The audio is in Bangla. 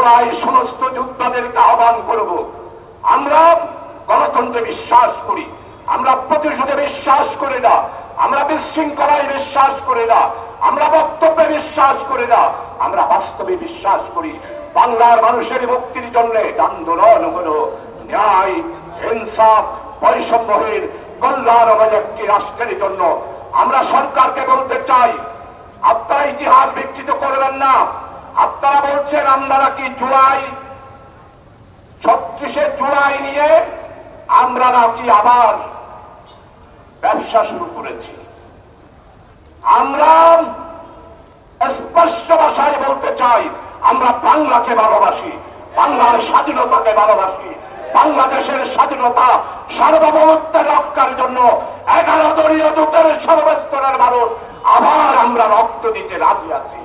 জুলাই সমস্ত যোদ্ধাদেরকে আহ্বান করব, আমরা গণতন্ত্রে বিশ্বাস করি, আমরা প্রতিশোধে বিশ্বাস করি না, আমরা বিশৃঙ্খলায় বিশ্বাস করি না, আমরা বক্তব্যে বিশ্বাস করি না, আমরা বাস্তবে বিশ্বাস করি। বাংলার মানুষের মুক্তির জন্য আন্দোলন হলো ন্যায়, ইনসাফ, বৈষম্যহীন কল্যাণময় একটি রাষ্ট্রের জন্য। আমরা সরকারকে বলতে চাই, আপনারা ইতিহাস বিকৃত করবেন না। আপনারা বলছেন আমরা নাকি জুলাই 36 জুলাই নিয়ে আমরা নাকি আবার ব্যবসা শুরু করেছি। আমরা স্পষ্ট ভাষায় বলতে চাই, আমরা বাংলাকে ভালোবাসি, বাংলার স্বাধীনতাকে ভালোবাসি, বাংলাদেশের স্বাধীনতা সার্বভৌমত্বের রক্ষার জন্য 11 দলীয় জোটের সর্বস্তরের মানুষ আবার আমরা রক্ত দিতে রাজি আছি।